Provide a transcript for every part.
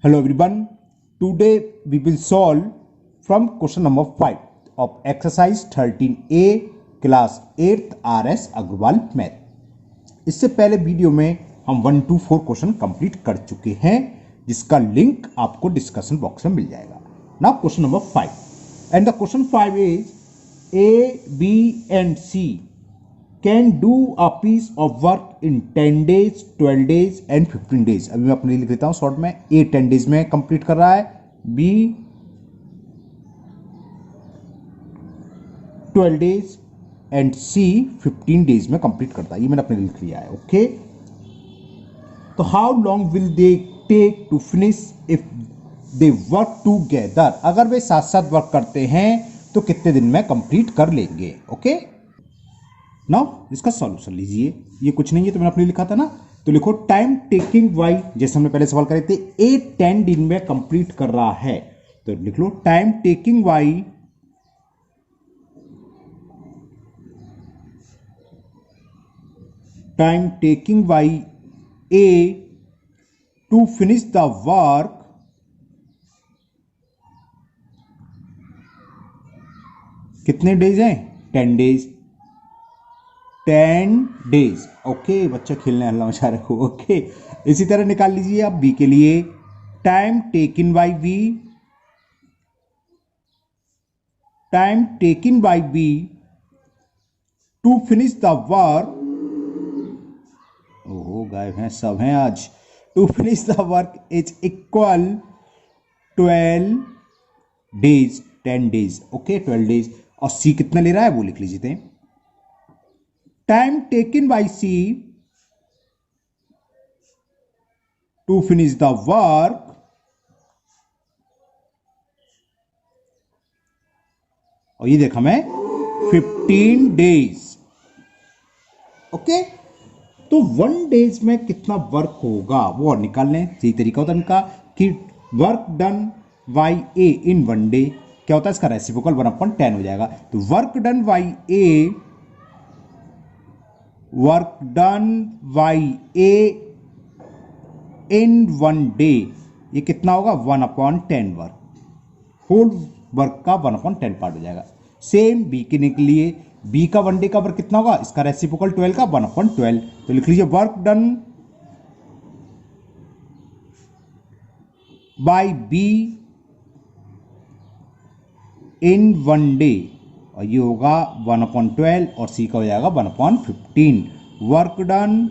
Hello everyone. Today we will solve from question number 5 of exercise 13A class 8th RS Agarwal math. इससे पहले video में हम 1 to 4 question complete कर चुके हैं, जिसका लिंक आपको डिस्कशन बॉक्स में मिल जाएगा। Now question number 5 and the question 5 is A, B and C can do a piece of work in 10 days, 12 days and 15 days। अभी मैं अपने लिख लेता हूं शॉर्ट में। A 10 days में कंप्लीट कर रहा है, B 12 days and C 15 days में कंप्लीट करता है। ये मैंने अपने लिख लिया है। ओके, तो how long will they take to finish if they work together. अगर वे साथ साथ वर्क करते हैं तो कितने दिन में कंप्लीट कर लेंगे। ओके, नाउ इसका सॉल्यूशन लीजिए। ये कुछ नहीं है तो मैंने अपने लिखा था ना, तो लिखो टाइम टेकिंग वाई, जैसे हमने पहले सवाल करे थे, ए 10 दिन में कंप्लीट कर रहा है, तो लिख लो time taking by A to finish the work कितने डेज हैं? 10 days। 10 days। ओके, बच्चा खेलने अल्लाह मचा रखो। ओके, इसी तरह निकाल लीजिए आप बी के लिए। Time taken by B to finish the work. ओहो, गायब हैं, सब हैं आज। To finish the work is equal 12 days, 10 days। Okay, 12 days। और सी कितना ले रहा है वो लिख लीजिए। Time taken by C to finish the work और ये देखा मैं 15 days। ओके, तो 1 days में कितना वर्क होगा वो और निकाल लें। यही तरीका होता है इनका कि work done by A in 1 day क्या होता है, इसका रेसिप्रोकल 1/10 हो जाएगा। तो work done by A in 1 day ये कितना होगा? 1/10 वर्क, होल वर्क का 1/10 पार्ट हो जाएगा। सेम बी के लिए, बी का 1 day का वर्क कितना होगा? इसका रेसिप्रोकल 12 का 1/12, तो लिख लीजिए work done by B in 1 day और ये होगा 1/12 और सी का हो जाएगा 1/15। वर्क डन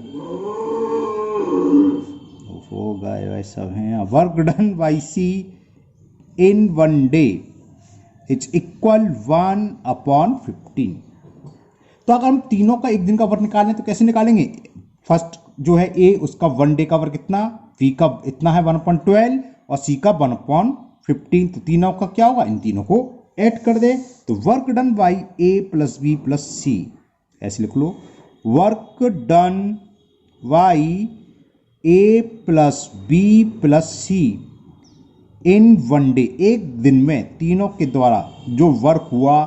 होगा वैसा है, work done by C in 1 day is equal 1/15। तो अगर हम तीनों का एक दिन का वर्क निकालें तो कैसे निकालेंगे? फर्स्ट जो है ए, उसका 1 day का वर्क कितना, बी का इतना है 1/12 और सी का 1/15। तो तीनों का क्या होगा? इन तीनों को ऐड कर दे तो work done by A plus B plus C, ऐसे लिख लो work done by A plus B plus C in 1 day एक दिन में तीनों के द्वारा जो वर्क हुआ,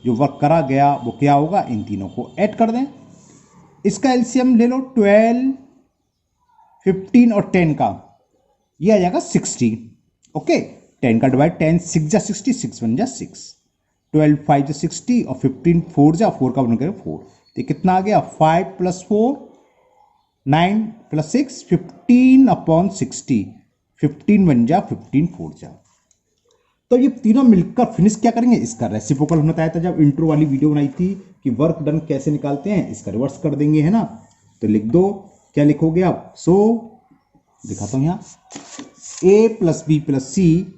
जो वर्क करा गया वो क्या होगा? इन तीनों को ऐड कर दें। इसका एलसीएम ले लो 12, 15 और 10 का, ये आ जाएगा 60। ओके, 10 का डिवाइड 10 6 जा 60, 6 1 जा 6, 12 5 जा 60 और 15 4 जा 4 का बन गया 4। तो कितना आ गया? 5 + 4 9 + 6 15/60, 15 1 जा 15 4 जा। तो ये तीनों मिलकर फिनिश क्या करेंगे? इसका रेसिप्रोकल हमने बताया था जब इंट्रो वाली वीडियो बनाई थी कि वर्क डन कैसे निकालते हैं, इसका रिवर्स कर देंगे, है ना। तो लिख दो, क्या लिखोगे आप? सो दिखाता हूं यहां, A plus B plus C,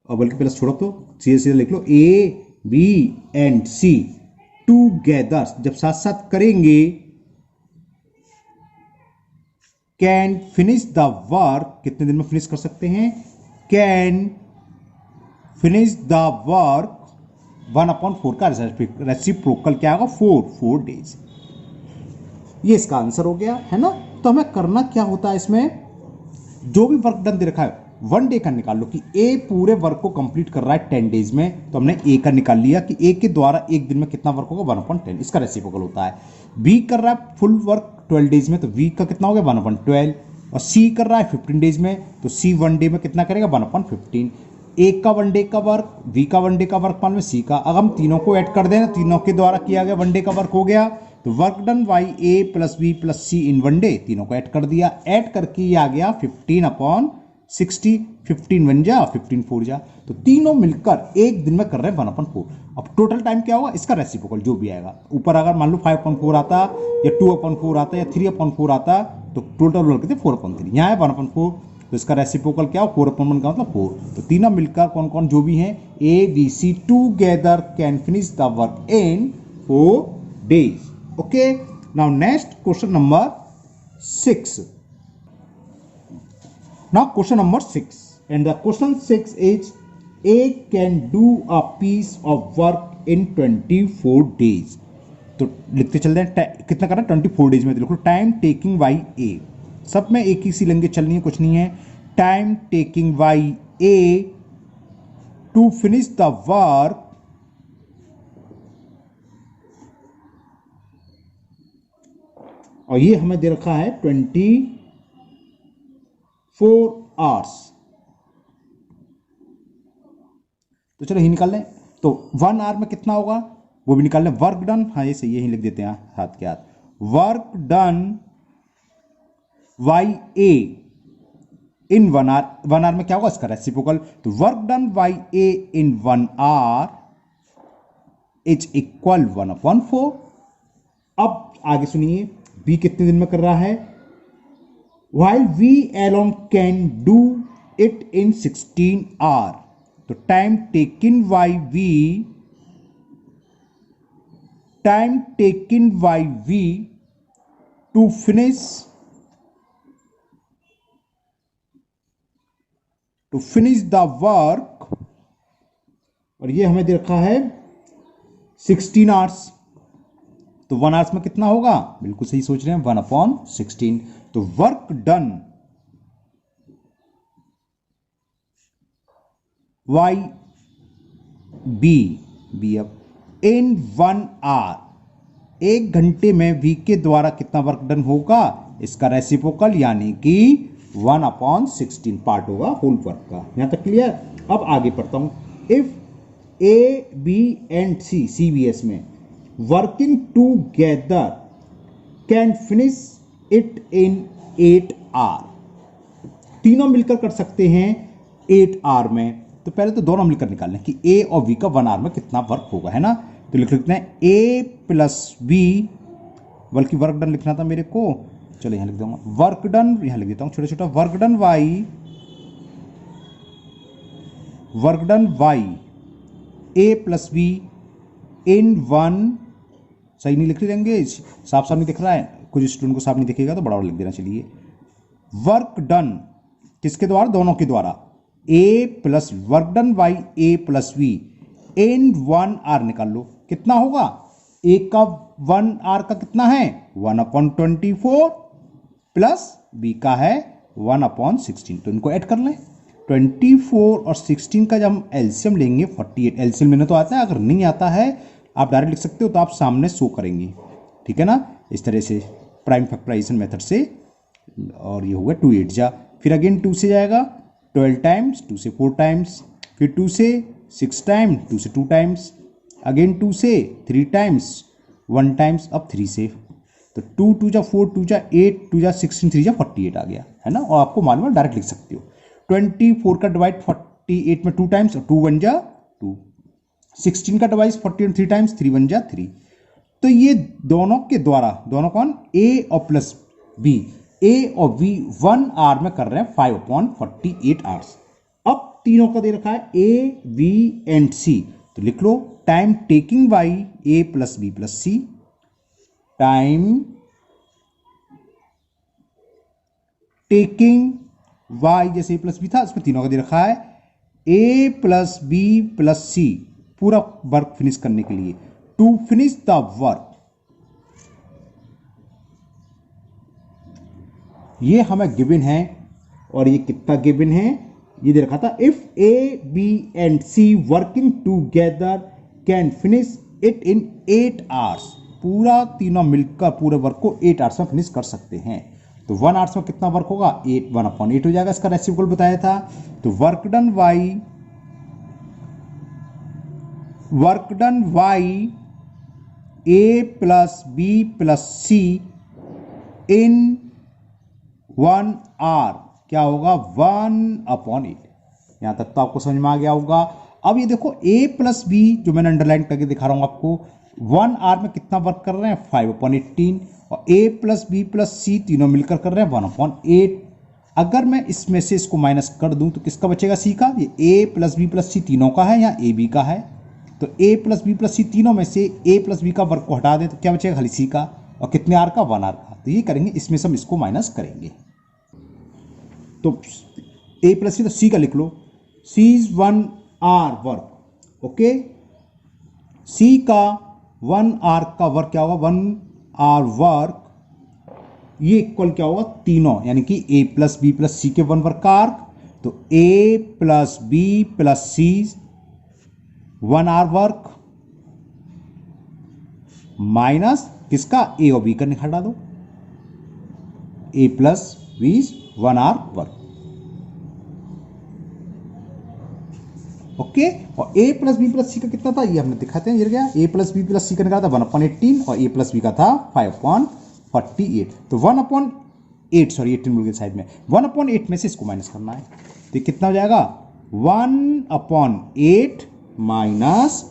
और बल्कि प्लस छोड़ो तो सीधे सीधे लिख लो A B and C together, जब साथ साथ करेंगे, कैन फिनिश द वर्क, कितने दिन में फिनिश कर सकते हैं? कैन फिनिश द वर्क 1/4 का रेसिप्रोकल क्या होगा? 4 days। ये इसका आंसर हो गया, है ना। तो हमें करना क्या होता है इसमें, जो भी वर्क डन दे रखा है 1 day का निकाल लो कि ए पूरे वर्क को कंप्लीट कर रहा है 10 days में, तो हमने ए का निकाल लिया कि ए के द्वारा एक दिन में कितना वर्क होगा? 1/10, इसका रेसिप्रोकल होता है। बी कर रहा है फुल वर्क 12 डेज में, तो वी का कितना हो गया 1/12, और सी कर रहा है 15 डेज में, तो सी 1 डे में कितना करेगा 1/15। एक का 1 डे का वर्क, वी का 1 डे का वर्क मान में सी का, अगर हम तीनों को ऐड कर दें, तीनों के द्वारा किया गया 1 डे का वर्क हो गया, तो work done by A plus B plus C in 1 day, तीनों को ऐड कर दिया, ऐड करके ये आ गया 15/60, 15 बन जा 15 4 जा, तो तीनों मिलकर एक दिन में कर रहे हैं 1/4। अब टोटल टाइम क्या होगा इसका रेसिप्रोकल जो भी आएगा, ऊपर अगर मान लो 5/4 आता या 2/4 आता या 3/4 आता, तो टोटल बोल के 4/3, यहाँ है 1/4, तो इसका रेसिप्रोकल क्या हो 4/1 का मतलब 4, तो तीनों मिलकर कौन कौन जो भी हैं A B C together can finish the work in 4 days. Okay, now next question number 6. Now question number 6, and the question 6 is A can do a piece of work in 24 days. तो लिखते चलते हैं कितना करना है 24 days में, तो लिखो टाइम टेकिंग बाई ए, सब में एक ही सी लैंग्वेज चलनी है, कुछ नहीं है, time taking by A to finish the work और ये हमें दे रखा है 24 आवर्स। तो चलो यही निकाल लें, तो 1 आवर में कितना होगा वो भी निकाल लें, वर्क डन, हाँ ये सही, यही लिख देते हैं हाथ के हाथ, work done by A in 1 hour, 1 hour में क्या होगा इसका रेसिप्रोकल, तो work done by A in 1 hour is equal 1/4। अब आगे सुनिए, बी कितने दिन में कर रहा है, while we alone can do it in 16 hours, तो time taken by B to finish the work, और ये हमें दे रखा है 16 आवर्स, तो 1 आवर्स में कितना होगा, बिल्कुल सही सोच रहे हैं 1/16, तो वर्क डन वाई बी अब इन 1 आवर, 1 घंटे में वी के द्वारा कितना वर्क डन होगा, इसका रेसिप्रोकल यानी कि 1/16 पार्ट होगा होल वर्क का। यहां तक क्लियर। अब आगे पढ़ता हूं, if A B and C B S में working together can finish it in 8 hour, तीनों मिलकर कर सकते हैं 8 आवर में, तो पहले तो दोनों मिलकर निकाल लें कि ए और बी का 1 आवर में कितना वर्क होगा, है ना, तो लिख लेते हैं ए प्लस बी, बल्कि वर्क डन लिखना था मेरे को, चलो यहां लिख दूंगा वर्क डन, यहां लिख देता हूं छोटा छोटा, work done by A plus B in 1, सही नहीं लिख रही लैंग्वेज, साफ साफ नहीं दिख रहा है, कुछ स्टूडेंट को साफ नहीं दिखेगा तो बड़ा लिख देना। चलिए वर्क डन किसके द्वारा, दोनों के द्वारा, A plus work done by A plus B in 1 hour निकाल लो, कितना होगा, ए का 1 आवर का कितना है 1/24 प्लस बी का है 1/16, तो इनको ऐड कर लें, 24 और 16 का जब हम एलसीएम लेंगे 48, एलसीएम लेने तो आता है, अगर नहीं आता है आप डायरेक्ट लिख सकते हो, तो आप सामने शो करेंगे, ठीक है ना, इस तरह से प्राइम फैक्टराइजेशन मेथड से, और ये होगा 2 8 जा, फिर अगेन 2 से जाएगा 12 टाइम्स, 2 से 4 टाइम्स, फिर 2 से 6 टाइम्स, 2 से 2 टाइम्स, अगेन 2 से 3 टाइम्स, 1 टाइम्स, अब 3 से, तो 2 2 जा 4, 2 जा 8, 2 जा 16, 3 जा 48 आ गया, है ना, और आपको मालूम है डायरेक्ट लिख सकते हो। 24 का डिवाइड 48 में 2 टाइम्स, और 2 1 जा 2, 16 का डिवाइड 48 3 टाइम्स, 3 1 जा 3, तो ये दोनों के द्वारा, दोनों कौन, ए और प्लस बी, ए और बी 1 आवर में कर रहे हैं 5/48 आवर्स। अब तीनों का दे रखा है ए बी एंड सी, तो लिख लो time taking by A plus B plus C, time taking by, जैसे ए प्लस बी था इसमें तीनों का दे रखा है ए प्लस बी प्लस सी, पूरा वर्क फिनिश करने के लिए, टू फिनिश द वर्क, ये हमें गिवन है, और ये कितना गिवन है, ये दे रखा था, if A B and C working together can finish it in 8 hours, पूरा तीनों मिलकर पूरे वर्क को 8 आवर्स में फिनिश कर सकते हैं। तो 1 आवर्स में कितना वर्क होगा, 1/8 हो जाएगा। इसका रेसिप्रोकल बताया था। तो work done by A plus B plus C in 1 hour क्या होगा, 1/8। यहां तक तो आपको समझ में आ गया होगा। अब ये देखो a प्लस बी जो मैंने अंडरलाइन करके दिखा रहा हूं आपको, 1 आवर में कितना वर्क कर रहे हैं, 5/18, और a प्लस बी प्लस सी तीनों मिलकर कर रहे हैं 1/8। अगर मैं इसमें से इसको माइनस कर दूं तो किसका बचेगा, c का। ये a प्लस बी प्लस सी तीनों का है या a b का है, तो a प्लस बी प्लस सी तीनों में से a प्लस बी का वर्क को हटा दें तो क्या बचेगा, खाली c का। और कितने आर का, 1 आर का। तो ये करेंगे, इसमें से हम इसको माइनस करेंगे। तो a प्लस सी तो c का लिख लो, c is 1 hour work. Okay, c का 1 आर का वर्क क्या होगा, 1 आर वर्क, ये इक्वल क्या होगा, तीनों यानी कि a plus B plus C के 1 वर्क का आर्क। तो a plus B plus C 1 hour work minus किसका, a और b का हटा दो, a plus B 1 hour work. Okay, और a plus B plus C का कितना था, ये हमने दिखाते हैं, ये गया a plus B plus C का निकाला था 1/18 और a प्लस बी का था 5/48। तो 1/8, सॉरी 18 बोल गए साइड में, 1/8 में से इसको माइनस करना है। तो ये कितना हो जाएगा, 1/8 माइनस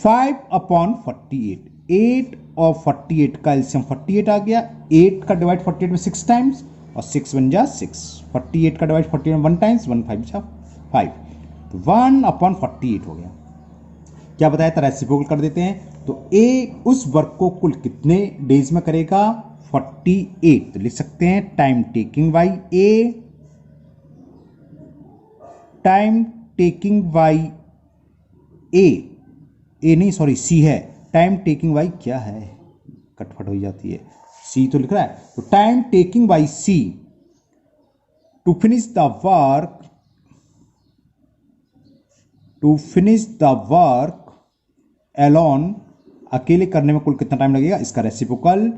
5/48। 8 और 48 का एलसीएम 48 आ गया। 8 का डिवाइड 48 में 6 टाइम्स और 6 बन जा 6। 48 का डिवाइड 48 में 1 टाइम्स, 1 5 जा 5। तो 1/48 हो गया। क्या बताया था, रेसिप्रोकल कर देते हैं। तो a उस वर्क को कुल कितने डेज में करेगा, 48। तो लिख सकते हैं time taking by a, time taking by A नहीं सॉरी c है, टाइम टेकिंग बाई क्या है, कटफट हो जाती है, c तो लिख रहा है। तो time taking by c to finish the work alone, अकेले करने में कुल कितना टाइम लगेगा, इसका रेसिप्रोकल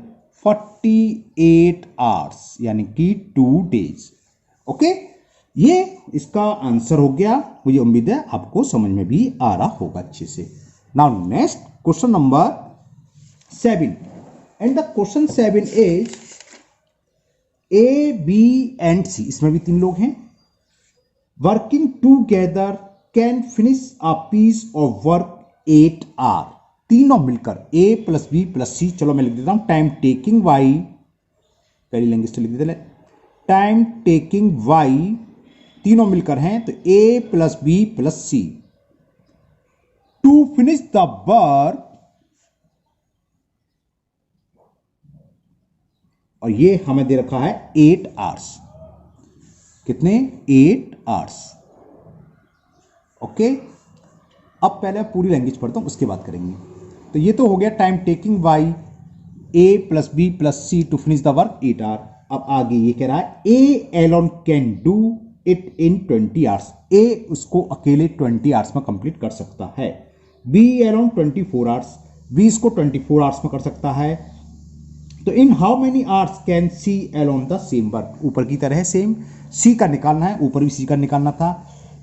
48 आवर्स यानी कि 2 डेज। ओके, ये इसका आंसर हो गया। मुझे उम्मीद है आपको समझ में भी आ रहा होगा अच्छे से। Now next question number 7, and the question 7 is A, B and C, इसमें भी 3 लोग हैं, working together can finish a piece of work 8 hour. तीनों मिलकर A plus B plus C, चलो मैं लिख देता हूं टाइम टेकिंग वाई, पहली लैंग्वेज लिख देते, टाइम टेकिंग वाई तीनों मिलकर हैं, तो A plus B plus C to finish the work, और ये हमें दे रखा है 8 आवर्स। कितने, 8 आवर्स। ओके, अब पहले पूरी लैंग्वेज पढ़ता हूं, उसके बाद करेंगे। तो ये तो हो गया time taking by a plus B plus C to finish the work 8 hour. अब आगे ये कह रहा है a alone can do it in 20 hours. a उसको अकेले 20 आवर्स में कंप्लीट कर सकता है। b एलोन 24 आवर्स, b इसको 24 आवर्स में कर सकता है। तो in how many hours can C alone the same work, ऊपर की तरह सेम सी का निकालना है, ऊपर भी सी का निकालना था।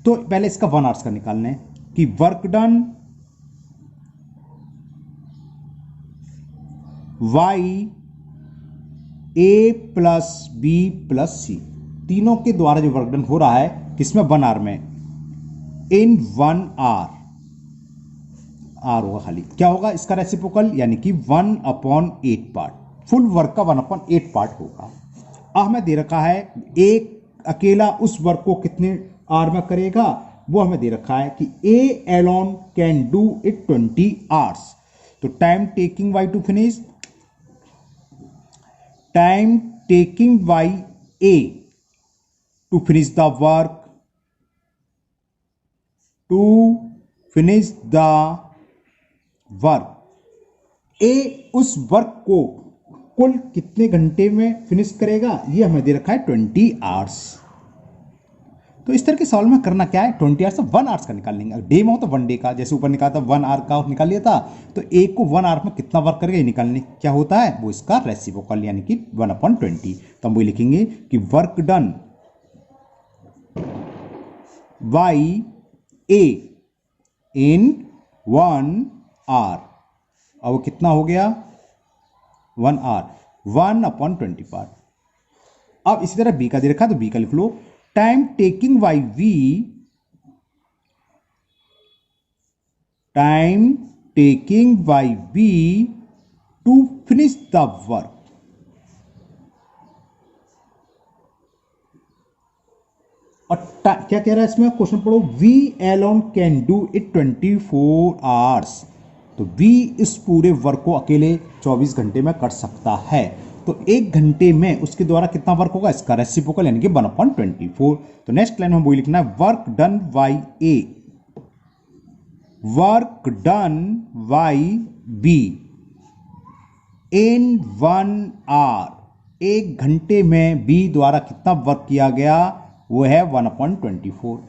तो पहले इसका 1 आवर्स का निकालना है कि work done by A plus B plus सी, तीनों के द्वारा जो वर्क डन हो रहा है किसमें, 1 आवर में, इन 1 आवर, आर होगा खाली, क्या होगा इसका रेसिप्रोकल, यानी कि 1/8 पार्ट, फुल वर्क का 1/8 पार्ट होगा। अब हमें दे रखा है एक अकेला उस वर्क को कितने आवर में करेगा, वो हमें दे रखा है कि A alone can do it 20 hours. तो time taking by to finish, time taking by A to finish the work, to finish the work, A उस वर्क को कुल कितने घंटे में फिनिश करेगा, ये हमें दे रखा है 20 आवर्स। तो तो इस तरह के सवाल में करना क्या है, 20 आवर्स 1 आवर्स का निकाल लेंगे। डे में हो तो 1 डे का, जैसे ऊपर निकाला था 1 आवर का निकाल लिया था, तो एक को 1 आवर में कितना वर्क करेगा ये निकालने क्या होता है, वो इसका रेसिप्रोकल यानी कि 1/20। तो हम वो लिखेंगे कि work done by A in 1 hour, अब वो कितना हो गया 1 आवर, 1/20 पार्ट। अब इसी तरह बी का दे रखा तो बी का लिख लो, time taking by B, time taking by B to finish the work. और क्या कह रहा है इसमें, क्वेश्चन पढ़ो, B alone can do it 24 hours. तो वी इस पूरे वर्क को अकेले 24 घंटे में कर सकता है। तो एक घंटे में उसके द्वारा कितना वर्क होगा, इसका रेसिप्रोकल यानी कि 1/24। तो नेक्स्ट लाइन में वही लिखना है, work done by A, work done by B in 1 hour, एक घंटे में बी द्वारा कितना वर्क किया गया, वो है 1/24।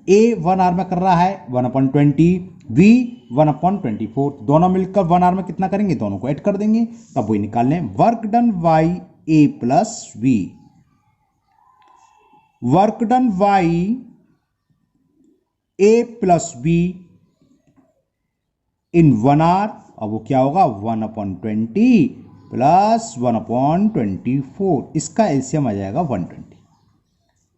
ए 1 आवर में कर रहा है 1/20, बी 1/24, दोनों मिलकर 1 आवर में कितना करेंगे, दोनों को ऐड कर देंगे, तब वही निकाल लें, work done by A plus B, work done by A plus B in 1 hour, अब वो क्या होगा 1/20 प्लस 1/24, इसका एलसीएम आ जाएगा 120।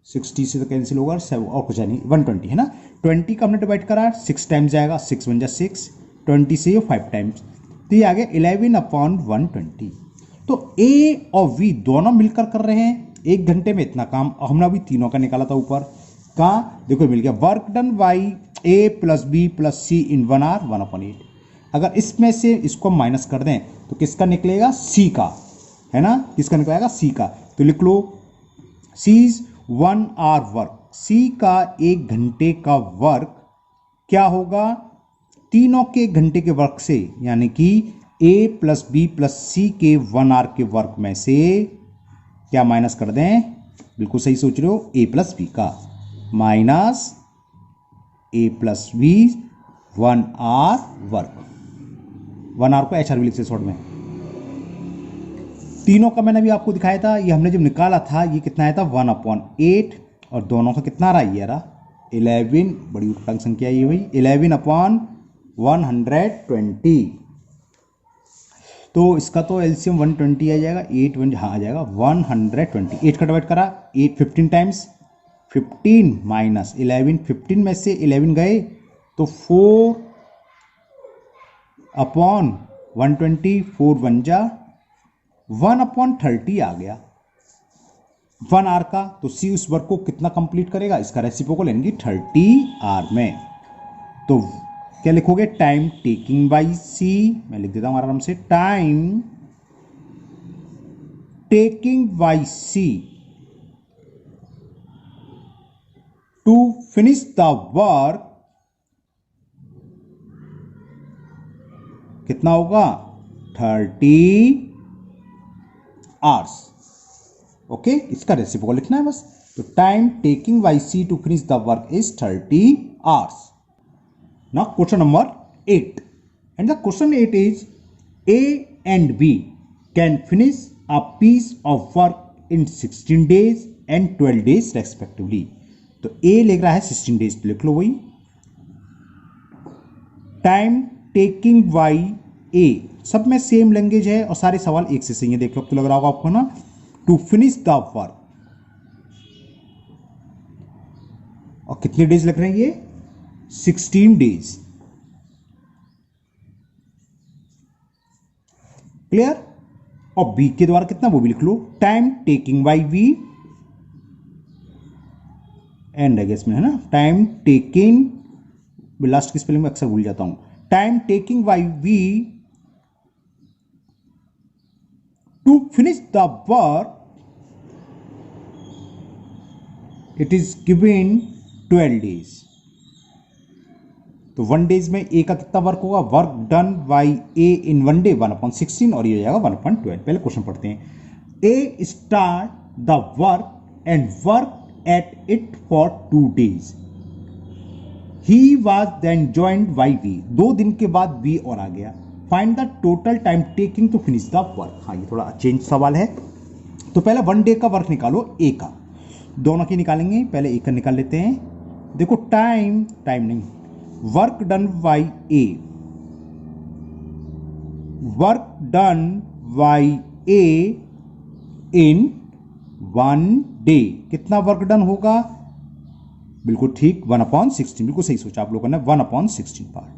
60 से तो कैंसिल होगा, 7 और कुछ नहीं, 120 है ना। 20 का हमने डिवाइड करा, 6 टाइम्स जाएगा, 6 1 जा 6, 20 से ये 5 टाइम्स, तो ये आ गया 11/120। तो ए और वी दोनों मिलकर कर रहे हैं एक घंटे में इतना काम। हमने अभी तीनों का निकाला था ऊपर, कहाँ देखो मिल गया, work done by A plus B plus C in 1 hour 1/8। अगर इसमें से इसको माइनस कर दें तो किसका निकलेगा, सी का, है ना, किसका निकलेगा, सी का। तो लिख लो सीज 1 आवर वर्क, सी का एक घंटे का वर्क क्या होगा, तीनों के घंटे के वर्क से, यानी कि ए प्लस बी प्लस सी के 1 आवर के वर्क में से क्या माइनस कर दें, बिल्कुल सही सोच रहे हो, ए प्लस बी का minus A plus B 1 hour work, 1 hour को एच आर भी लिख से शॉर्ट में। तीनों का मैंने भी आपको दिखाया था, ये हमने जब निकाला था ये कितना आया था 1/8, और दोनों का कितना रहा, ये रहा 11, बड़ी उल्टा संख्या ये हुई 11/120। तो इसका तो एलसीएम 120 आ जाएगा, 8 1 हाँ आ जाएगा 120। 8 का डिवाइड करा 8 15 टाइम्स, 15 माइनस 11, 15 में से 11 गए तो 4/120, 4 1 जा 1/30 आ गया 1 आवर का। तो सी उस वर्क को कितना कंप्लीट करेगा, इसका रेसिप्रोकल यानी 30 आवर में। तो क्या लिखोगे, टाइम टेकिंग बाई सी, मैं लिख देता हूं आराम से, time taking by C to finish the work कितना होगा 30 आवर्स। ओके, इसका रेसिप्रोकल लिखना है बस। तो time taking by C to finish the work is 30 hours. Now question number 8, and the question 8 is A and B can finish a piece of work in 16 days and 12 days respectively. तो A लिख रहा है 16 days, तो लिख लो वही, time taking by ए, सब में same language है और सारे सवाल एक से सही है, देख लो तो लग रहा होगा आपको ना, टू फिनिश द वर्क, और कितने डेज लग रहे हैं ये 16 days। क्लियर। और बी के द्वारा कितना वो भी लिख लो, time taking by B and I guess में है ना, टाइम टेकिंग, लास्ट की स्पेलिंग में अक्सर भूल जाता हूं, time taking by B to finish the work it is given 12 days। तो 1 days में ए का कितना वर्क होगा, work done by A in 1 day 1/16, और ये हो जाएगा 1/12। पहले क्वेश्चन पढ़ते हैं, A start the work and work at it for 2 days. He was then joined by V. 2 दिन के बाद V और आ गया. Find the total time taking to finish the work. हाँ, ये थोड़ा चेंज सवाल है. तो पहले 1 डे का वर्क निकालो ए का. दोनों की निकालेंगे. पहले ए का निकाल लेते हैं. देखो टाइम नहीं, work done by A. Work done by A in 1 day. कितना वर्क डन होगा? बिल्कुल ठीक, 1/16. बिल्कुल सही सोचा आप लोगों ने, 1/16 पार्ट.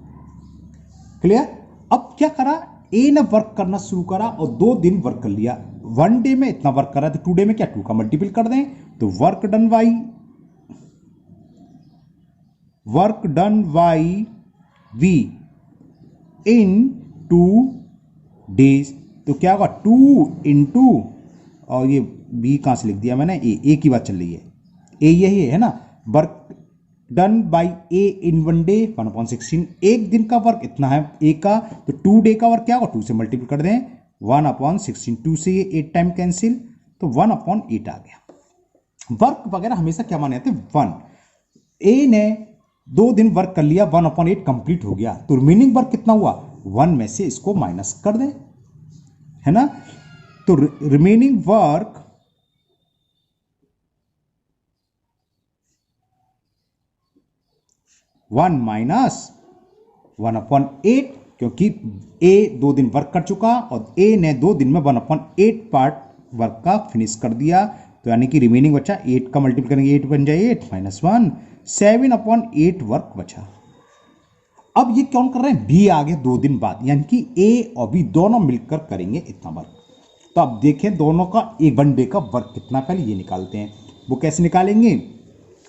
क्लियर? अब क्या करा, ए ने वर्क करना शुरू करा और 2 दिन वर्क कर लिया. 1 डे में इतना वर्क करा तो 2 डे में क्या 2 का मल्टीपल कर दें, तो work done by B in 2 days. तो क्या होगा 2 इंटू, और ये बी कहां से लिख दिया मैंने, ए की बात चल रही है. ए यही है ना, work done by A in 1 day 1/16. एक दिन का वर्क इतना है ए का, तो 2 डे का वर्क क्या होगा, 2 से मल्टीपल कर दें, 1/16. 2 से ये 8 टाइम कैंसिल, तो 1/8 आ गया. वर्क वगैरह हमेशा क्या माने जाते हैं, 1. ए ने 2 दिन वर्क कर लिया, 1/8 कंप्लीट हो गया, तो रिमेनिंग वर्क कितना हुआ, 1 में से इसको माइनस कर दें, है ना. तो रिमेनिंग वर्क 1 माइनस 1/8, क्योंकि ए 2 दिन वर्क कर चुका और ए ने 2 दिन में 1/8 पार्ट वर्क का फिनिश कर दिया. तो यानी कि रिमेनिंग बचा 8 का मल्टीपल करेंगे, 8 बन जाए 8 माइनस 1, 7/8 वर्क बचा. अब ये कौन कर रहे हैं, बी आ गए 2 दिन बाद, यानी कि ए और बी दोनों मिलकर करेंगे इतना वर्क. तो अब देखें दोनों का 1 डे का वर्क कितना, पहले ये निकालते हैं. वो कैसे निकालेंगे,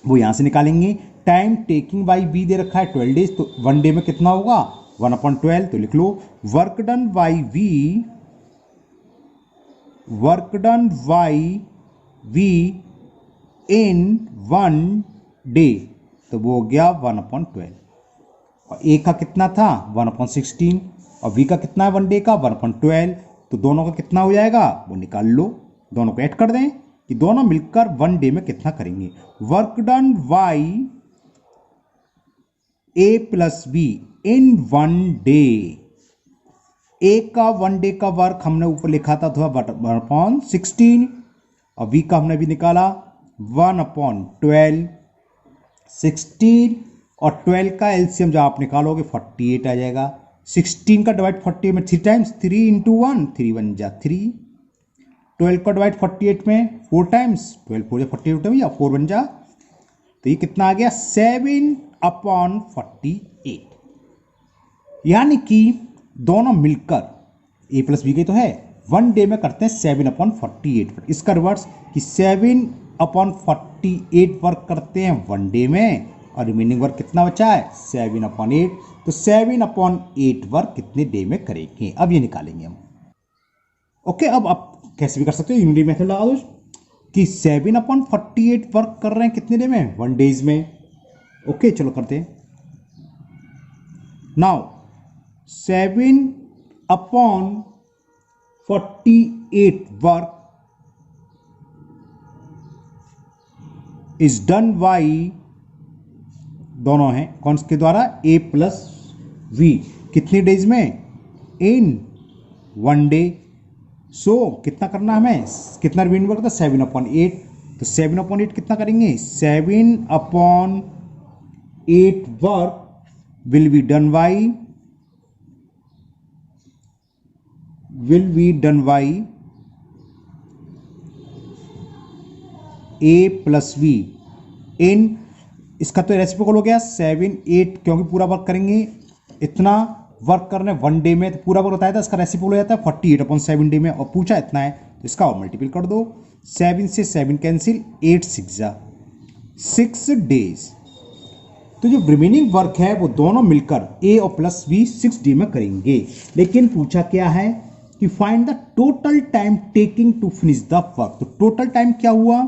वो यहां से निकालेंगे. टाइम टेकिंग बाई बी दे रखा है 12 डेज, तो 1 डे में कितना होगा 1/12. तो लिख लो work done by B in 1 day, तो वो हो गया 1/12. और ए का कितना था 1/16 और वी का कितना है 1 डे का 1/12. तो दोनों का कितना हो जाएगा वो निकाल लो, दोनों को ऐड कर दें कि दोनों मिलकर 1 डे में कितना करेंगे. Work done by A plus B in 1 day. A का 1 डे का वर्क हमने ऊपर लिखा था 1/16 और बी का हमने भी निकाला 1/12. 16 और 12 का एलसीएम जब आप निकालोगे 48 आ जाएगा. 16 का डिवाइड 48 में 3 टाइम्स, 3 इंटू 1, 3 1 जा 3. 12 का डिवाइड 48 में 4 टाइम्स, 12 4 48 में या 4 बन जा. तो ये कितना आ गया 7/48. यानी कि दोनों मिलकर ए प्लस बी के तो है 1 डे में करते हैं 7/48. इसका रिवर्स कि 7/48 वर्क करते हैं 1 डे में और रिमेनिंग वर्क कितना बचा है 7/8. तो 7/8 वर्क कितने डे में करेंगे, अब ये निकालेंगे हम. ओके, अब आप कैसे भी कर सकते हो, यूनिटी मेथड लगा दो कि 7/48 वर्क कर रहे हैं कितने डे में 1 डेज में. ओके चलो करते हैं. Now 7/48 work is done by, दोनों हैं कौन के द्वारा, ए प्लस वी, कितने डेज में इन 1 डे. सो कितना करना हमें, कितना रिमेनिंग वर्क था 7/8. तो 7/8 कितना करेंगे 7/8 work will be done by a plus b in, इसका तो रेसिप्रोकल हो गया 7/8, क्योंकि पूरा वर्क करेंगे इतना वर्क करने 1 डे में, तो पूरा वर्क बताया था इसका रेसिप्रोकल हो जाता है 48/7 डे में, और पूछा इतना है तो इसका और मल्टीपल कर दो. 7 से 7 कैंसिल, 8 6 जा 6 डेज. तो जो रिमेनिंग वर्क है वो दोनों मिलकर ए और प्लस बी 6 डे में करेंगे. लेकिन पूछा क्या है कि find the total time taking to finish the work. तो टोटल टाइम क्या हुआ,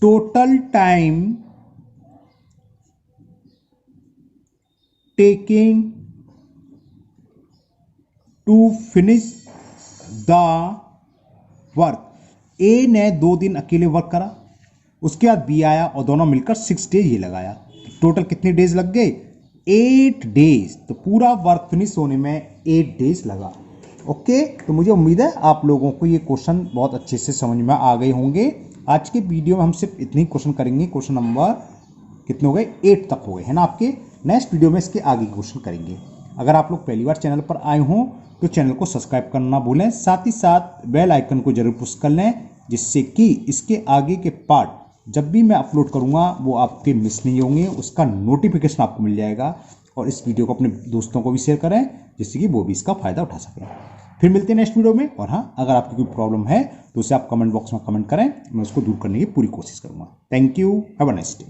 total time taking to finish the work. A ने 2 दिन अकेले वर्क करा, उसके बाद बी आया और दोनों मिलकर 6 डेज ये लगाया, टोटल कितने डेज लग गए? 8 डेज। तो पूरा वर्क फिनिश होने में 8 डेज लगा। ओके, तो मुझे उम्मीद है आप लोगों को ये क्वेश्चन बहुत अच्छे से समझ में आ गए होंगे। आज के वीडियो में हम सिर्फ इतने ही क्वेश्चन करेंगे, क्वेश्चन नंबर कितने हो गए? 8 तक हो गए है ना आपके। नेक्स्ट वीडियो में इसके आगे क्वेश्चन करेंगे। अगर आप लोग पहली बार चैनल पर आए हों तो चैनल को सब्सक्राइब करना ना भूलें, साथ ही साथ बेल आइकन को जरूर पुश कर लें, जिससे कि इसके आगे के पार्ट जब भी मैं अपलोड करूंगा वो आपके मिस नहीं होंगे, उसका नोटिफिकेशन आपको मिल जाएगा। और इस वीडियो को अपने दोस्तों को भी शेयर करें, जिससे कि वो भी इसका फायदा उठा सकें। फिर मिलते हैं नेक्स्ट वीडियो में। और हाँ, अगर आपकी कोई प्रॉब्लम है तो उसे आप कमेंट बॉक्स में कमेंट करें, मैं उसको दूर करने की पूरी कोशिश करूंगा। Thank you, have a nice day.